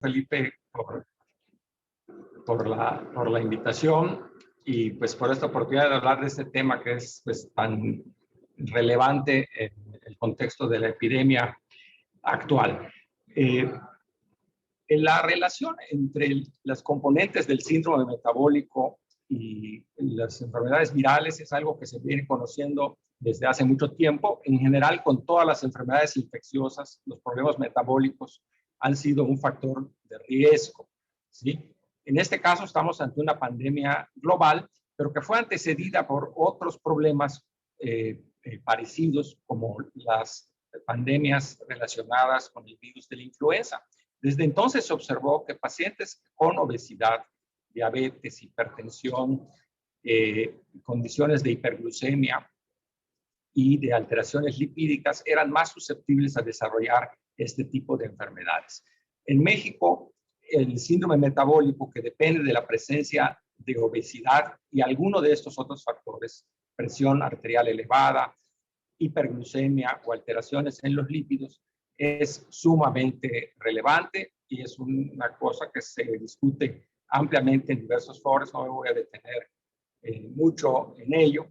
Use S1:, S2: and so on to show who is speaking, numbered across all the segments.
S1: Felipe, por la invitación y pues por esta oportunidad de hablar de este tema que es pues tan relevante en el contexto de la epidemia actual. La relación entre las componentes del síndrome metabólico y las enfermedades virales es algo que se viene conociendo desde hace mucho tiempo. En general, con todas las enfermedades infecciosas, los problemas metabólicos han sido un factor de riesgo, ¿sí? En este caso estamos ante una pandemia global, pero que fue antecedida por otros problemas parecidos, como las pandemias relacionadas con el virus de la influenza. Desde entonces se observó que pacientes con obesidad, diabetes, hipertensión, condiciones de hiperglucemia y de alteraciones lipídicas eran más susceptibles a desarrollar este tipo de enfermedades. En México, el síndrome metabólico, que depende de la presencia de obesidad y alguno de estos otros factores, presión arterial elevada, hiperglucemia o alteraciones en los lípidos, es sumamente relevante y es una cosa que se discute ampliamente en diversos foros. No me voy a detener mucho en ello,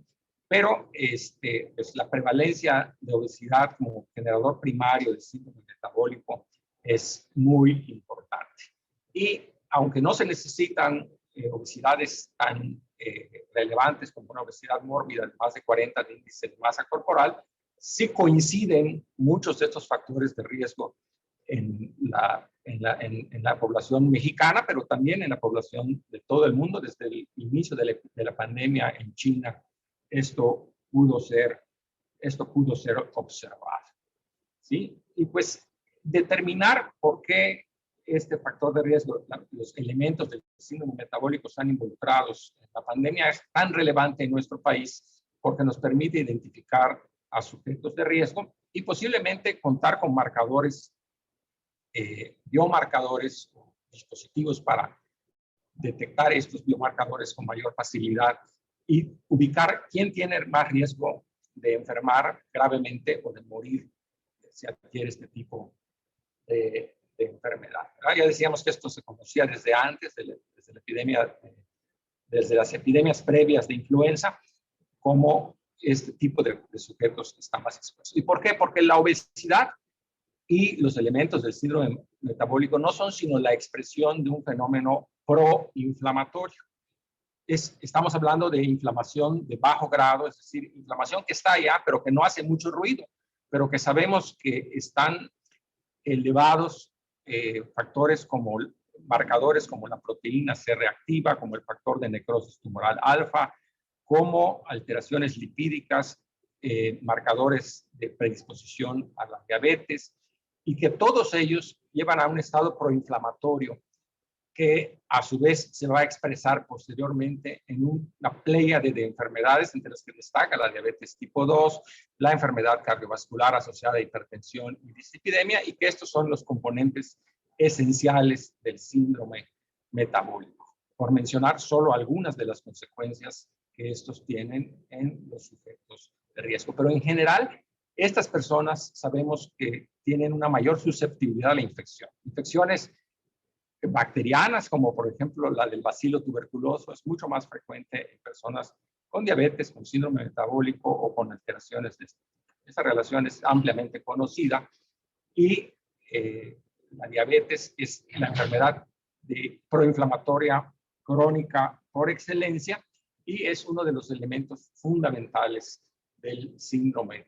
S1: pero pues la prevalencia de obesidad como generador primario de síndrome metabólico es muy importante. Y aunque no se necesitan obesidades tan relevantes como una obesidad mórbida de más de 40 de índice de masa corporal, sí coinciden muchos de estos factores de riesgo en la población mexicana, pero también en la población de todo el mundo. Desde el inicio de la pandemia en China, esto pudo ser observado, ¿sí? Y pues determinar por qué este factor de riesgo, los elementos del síndrome metabólico están involucrados en la pandemia, es tan relevante en nuestro país porque nos permite identificar a sujetos de riesgo y posiblemente contar con marcadores, biomarcadores o dispositivos para detectar estos biomarcadores con mayor facilidad y ubicar quién tiene más riesgo de enfermar gravemente o de morir si adquiere este tipo de enfermedad. Ya decíamos que esto se conocía desde antes, desde la epidemia, desde las epidemias previas de influenza, como este tipo de sujetos está más expuesto. ¿Y por qué? Porque la obesidad y los elementos del síndrome metabólico no son sino la expresión de un fenómeno proinflamatorio. Estamos hablando de inflamación de bajo grado, es decir, inflamación que está allá, pero que no hace mucho ruido, pero que sabemos que están elevados factores como marcadores como la proteína C reactiva, como el factor de necrosis tumoral alfa, como alteraciones lipídicas, marcadores de predisposición a la diabetes, y que todos ellos llevan a un estado proinflamatorio que a su vez se va a expresar posteriormente en una pléyade de enfermedades, entre las que destaca la diabetes tipo 2, la enfermedad cardiovascular asociada a hipertensión y dislipidemia, y que estos son los componentes esenciales del síndrome metabólico, por mencionar solo algunas de las consecuencias que estos tienen en los sujetos de riesgo. Pero en general, estas personas sabemos que tienen una mayor susceptibilidad a la infección. Infecciones bacterianas, como por ejemplo la del bacilo tuberculoso, es mucho más frecuente en personas con diabetes, con síndrome metabólico o con alteraciones de este tipo. Esa relación es ampliamente conocida y la diabetes es la enfermedad proinflamatoria crónica por excelencia y es uno de los elementos fundamentales del síndrome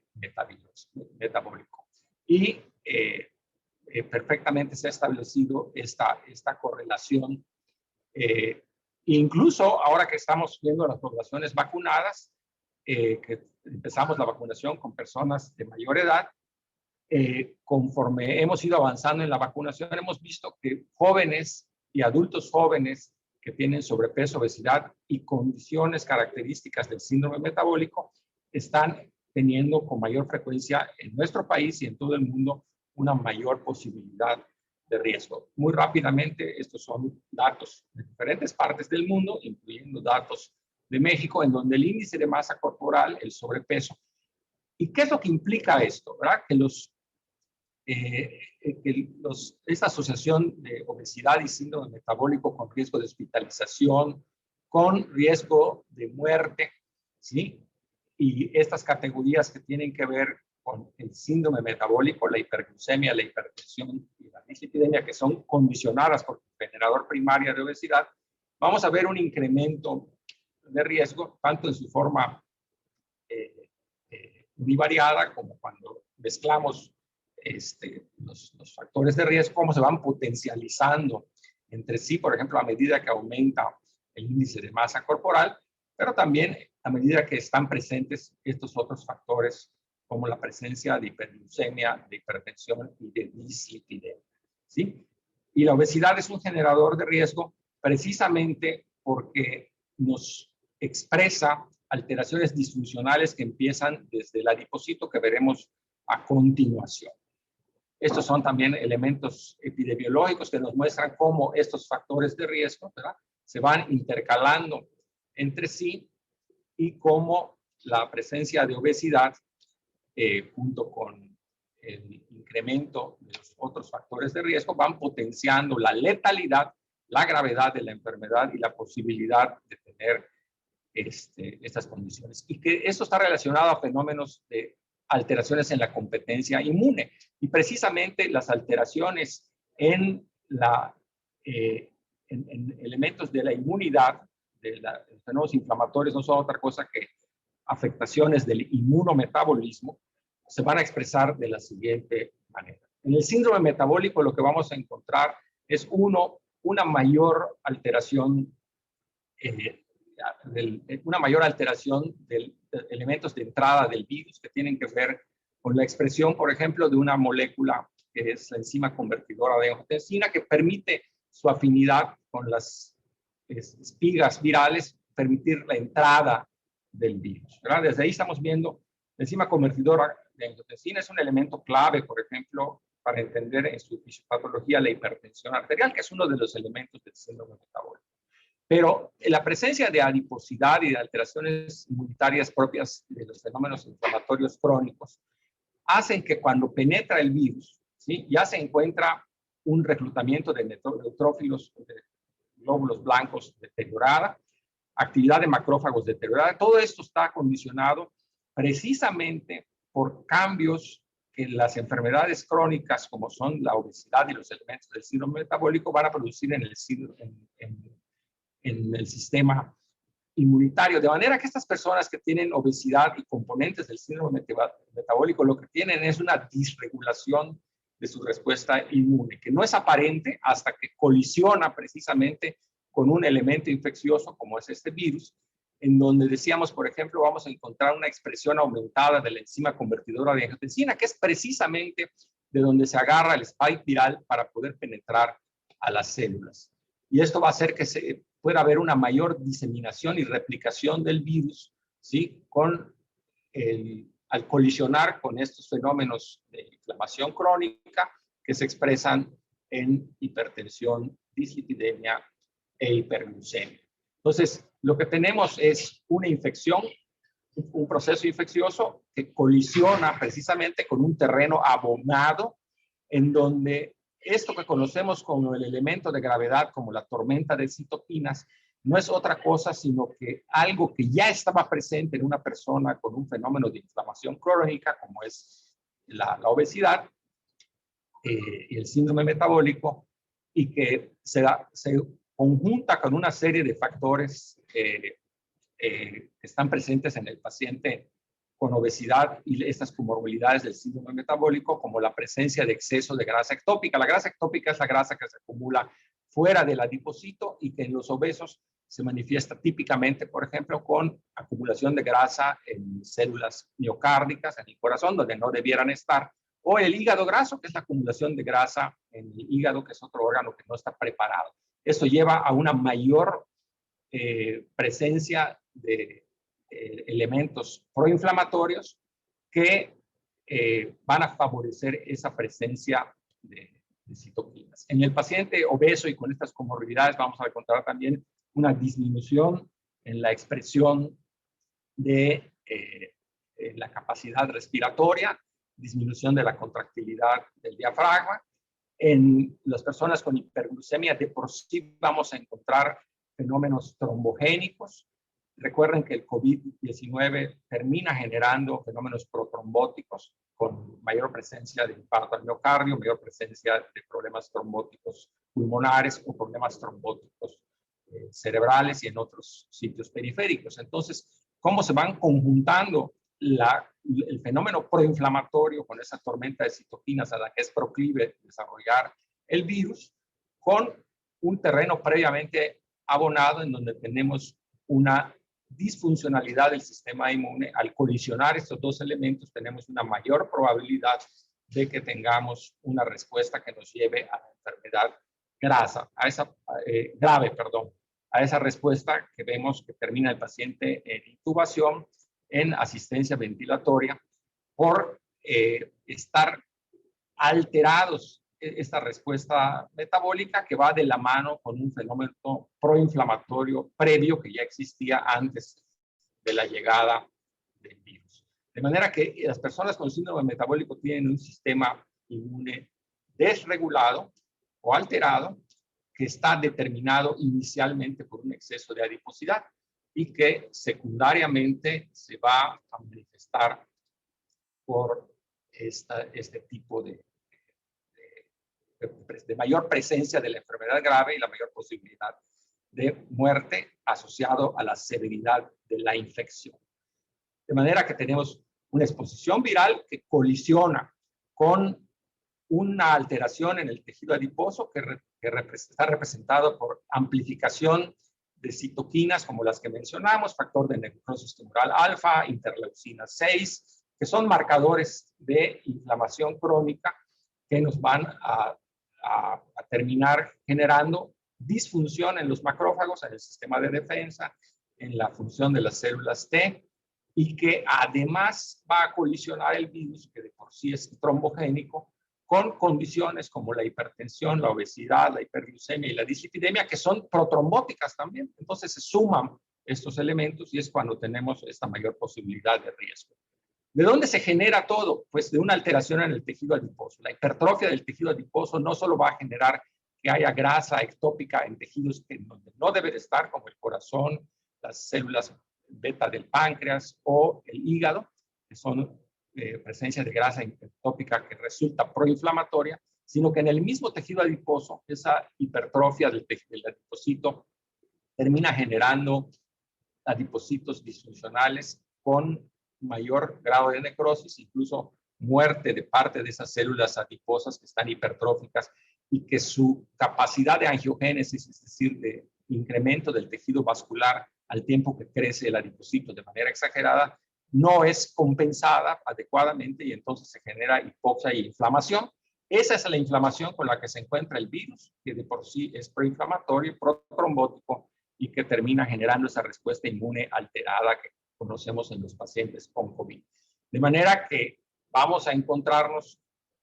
S1: metabólico. Y perfectamente se ha establecido esta correlación. Incluso ahora que estamos viendo las poblaciones vacunadas, que empezamos la vacunación con personas de mayor edad, conforme hemos ido avanzando en la vacunación, hemos visto que jóvenes y adultos jóvenes que tienen sobrepeso, obesidad y condiciones características del síndrome metabólico están teniendo con mayor frecuencia en nuestro país y en todo el mundo una mayor posibilidad de riesgo. Muy rápidamente, estos son datos de diferentes partes del mundo, incluyendo datos de México, en donde el índice de masa corporal, el sobrepeso. ¿Y qué es lo que implica esto? ¿Verdad? Que esta asociación de obesidad y síndrome metabólico con riesgo de hospitalización, con riesgo de muerte, ¿sí? Y estas categorías que tienen que ver con el síndrome metabólico, la hiperglucemia, la hipertensión y la dislipidemia, que son condicionadas por el generador primario de obesidad, vamos a ver un incremento de riesgo, tanto en su forma univariada como cuando mezclamos los factores de riesgo, cómo se van potencializando entre sí, por ejemplo, a medida que aumenta el índice de masa corporal, pero también a medida que están presentes estos otros factores, como la presencia de hiperglucemia, de hipertensión y de dislipidemia, ¿sí? Y la obesidad es un generador de riesgo precisamente porque nos expresa alteraciones disfuncionales que empiezan desde el adipocito que veremos a continuación. Estos son también elementos epidemiológicos que nos muestran cómo estos factores de riesgo, ¿verdad?, se van intercalando entre sí y cómo la presencia de obesidad junto con el incremento de los otros factores de riesgo van potenciando la letalidad, la gravedad de la enfermedad y la posibilidad de tener estas condiciones. Y que esto está relacionado a fenómenos de alteraciones en la competencia inmune. Y precisamente las alteraciones en elementos de la inmunidad, de los fenómenos inflamatorios, no son otra cosa que afectaciones del inmunometabolismo, se van a expresar de la siguiente manera. En el síndrome metabólico lo que vamos a encontrar es una mayor alteración de elementos de entrada del virus que tienen que ver con la expresión, por ejemplo, de una molécula que es la enzima convertidora de angiotensina, que permite su afinidad con las espigas virales, permitir la entrada del virus, ¿verdad? Desde ahí estamos viendo la enzima convertidora de angiotensina es un elemento clave, por ejemplo, para entender en su fisiopatología la hipertensión arterial, que es uno de los elementos del síndrome metabólico. Pero la presencia de adiposidad y de alteraciones inmunitarias propias de los fenómenos inflamatorios crónicos hacen que cuando penetra el virus, ¿sí?, ya se encuentra un reclutamiento de neutrófilos, de glóbulos blancos deteriorada, actividad de macrófagos deteriorada. Todo esto está condicionado precisamente por cambios que las enfermedades crónicas, como son la obesidad y los elementos del síndrome metabólico, van a producir en el sistema inmunitario. De manera que estas personas que tienen obesidad y componentes del síndrome metabólico, lo que tienen es una disregulación de su respuesta inmune, que no es aparente hasta que colisiona precisamente con un elemento infeccioso como es este virus, en donde decíamos, por ejemplo, vamos a encontrar una expresión aumentada de la enzima convertidora de angiotensina, que es precisamente de donde se agarra el spike viral para poder penetrar a las células. Y esto va a hacer que pueda haber una mayor diseminación y replicación del virus, ¿sí?, al colisionar con estos fenómenos de inflamación crónica que se expresan en hipertensión, dislipidemia e hiperglucemia. Entonces, lo que tenemos es una infección, un proceso infeccioso que colisiona precisamente con un terreno abonado en donde esto que conocemos como el elemento de gravedad, como la tormenta de citoquinas, no es otra cosa sino que algo que ya estaba presente en una persona con un fenómeno de inflamación crónica, como es la obesidad y el síndrome metabólico, y que se conjunta con una serie de factores que están presentes en el paciente con obesidad y estas comorbilidades del síndrome metabólico, como la presencia de exceso de grasa ectópica. La grasa ectópica es la grasa que se acumula fuera del adipocito y que en los obesos se manifiesta típicamente, por ejemplo, con acumulación de grasa en células miocárdicas, en el corazón, donde no debieran estar, o el hígado graso, que es la acumulación de grasa en el hígado, que es otro órgano que no está preparado. Esto lleva a una mayor presencia de elementos proinflamatorios que van a favorecer esa presencia de citoquinas. En el paciente obeso y con estas comorbilidades vamos a encontrar también una disminución en la expresión de la capacidad respiratoria disminución de la contractilidad del diafragma. En las personas con hiperglucemia de por sí vamos a encontrar fenómenos trombogénicos. Recuerden que el COVID-19 termina generando fenómenos protrombóticos con mayor presencia de infarto al miocardio, mayor presencia de problemas trombóticos pulmonares o problemas trombóticos cerebrales y en otros sitios periféricos. Entonces, ¿cómo se van conjuntando el fenómeno proinflamatorio con esa tormenta de citoquinas a la que es proclive desarrollar el virus, con un terreno previamente abonado en donde tenemos una disfuncionalidad del sistema inmune? Al colisionar estos dos elementos tenemos una mayor probabilidad de que tengamos una respuesta que nos lleve a la enfermedad grave, a esa respuesta que vemos que termina el paciente en intubación, en asistencia ventilatoria, por estar alterados esta respuesta metabólica que va de la mano con un fenómeno proinflamatorio previo que ya existía antes de la llegada del virus. De manera que las personas con síndrome metabólico tienen un sistema inmune desregulado o alterado que está determinado inicialmente por un exceso de adiposidad y que secundariamente se va a manifestar por este tipo de mayor presencia de la enfermedad grave y la mayor posibilidad de muerte asociado a la severidad de la infección. De manera que tenemos una exposición viral que colisiona con una alteración en el tejido adiposo que está representado por amplificación de citoquinas como las que mencionamos, factor de necrosis tumoral alfa, interleucina 6, que son marcadores de inflamación crónica que nos van a terminar generando disfunción en los macrófagos, en el sistema de defensa, en la función de las células T, y que además va a colisionar el virus, que de por sí es trombogénico, con condiciones como la hipertensión, la obesidad, la hiperglucemia y la dislipidemia, que son protrombóticas también. Entonces se suman estos elementos y es cuando tenemos esta mayor posibilidad de riesgo. ¿De dónde se genera todo? Pues de una alteración en el tejido adiposo. La hipertrofia del tejido adiposo no solo va a generar que haya grasa ectópica en tejidos donde no debe de estar, como el corazón, las células beta del páncreas o el hígado, que son presencia de grasa ectópica que resulta proinflamatoria, sino que en el mismo tejido adiposo, esa hipertrofia del adipocito termina generando adipocitos disfuncionales con mayor grado de necrosis, incluso muerte de parte de esas células adiposas que están hipertróficas y que su capacidad de angiogénesis, es decir, de incremento del tejido vascular al tiempo que crece el adipocito de manera exagerada, no es compensada adecuadamente y entonces se genera hipoxia y inflamación. Esa es la inflamación con la que se encuentra el virus, que de por sí es proinflamatorio, protrombótico y que termina generando esa respuesta inmune alterada que conocemos en los pacientes con COVID. De manera que vamos a encontrarnos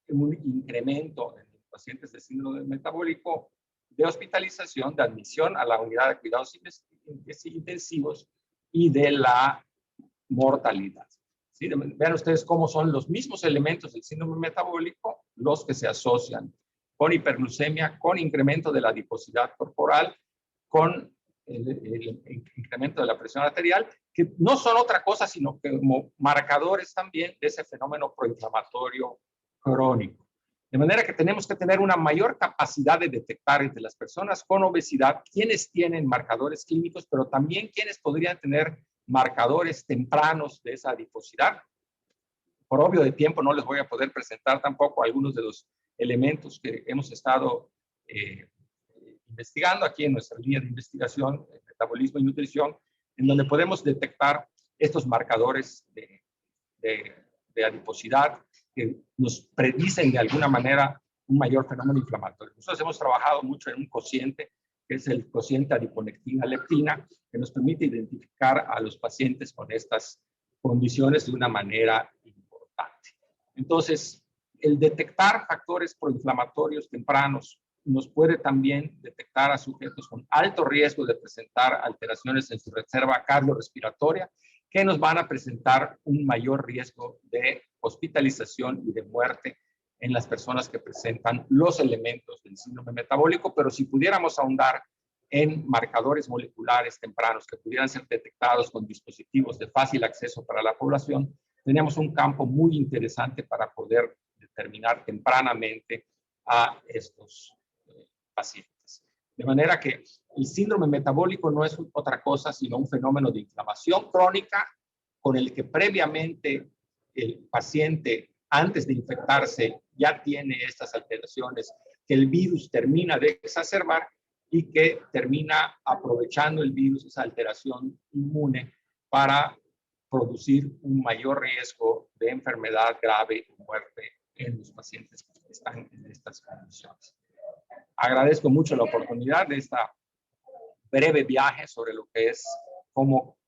S1: un incremento en los pacientes de síndrome metabólico de hospitalización, de admisión a la unidad de cuidados intensivos y de la mortalidad. ¿Sí? Vean ustedes cómo son los mismos elementos del síndrome metabólico los que se asocian con hiperglucemia, con incremento de la adiposidad corporal, con el incremento de la presión arterial, que no son otra cosa sino que como marcadores también de ese fenómeno proinflamatorio crónico. De manera que tenemos que tener una mayor capacidad de detectar entre las personas con obesidad quienes tienen marcadores clínicos, pero también quienes podrían tener marcadores tempranos de esa adiposidad. Por obvio de tiempo no les voy a poder presentar tampoco algunos de los elementos que hemos estado investigando aquí en nuestra línea de investigación, metabolismo y nutrición, en donde podemos detectar estos marcadores de adiposidad que nos predicen de alguna manera un mayor fenómeno inflamatorio. Nosotros hemos trabajado mucho en un cociente, que es el cociente adiponectina-leptina, que nos permite identificar a los pacientes con estas condiciones de una manera importante. Entonces, el detectar factores proinflamatorios tempranos nos puede también detectar a sujetos con alto riesgo de presentar alteraciones en su reserva cardiorrespiratoria, que nos van a presentar un mayor riesgo de hospitalización y de muerte en las personas que presentan los elementos del síndrome metabólico, pero si pudiéramos ahondar en marcadores moleculares tempranos que pudieran ser detectados con dispositivos de fácil acceso para la población, tenemos un campo muy interesante para poder determinar tempranamente a estos pacientes. De manera que el síndrome metabólico no es otra cosa sino un fenómeno de inflamación crónica con el que previamente el paciente, antes de infectarse, ya tiene estas alteraciones que el virus termina de exacerbar y que termina aprovechando el virus, esa alteración inmune, para producir un mayor riesgo de enfermedad grave y muerte en los pacientes que están en estas condiciones. Agradezco mucho la oportunidad de esta breve viaje sobre lo que es cómo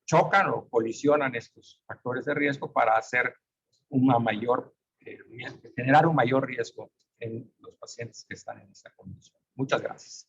S1: chocan o colisionan estos factores de riesgo para hacer una mayor, generar un mayor riesgo en los pacientes que están en esta condición. Muchas gracias.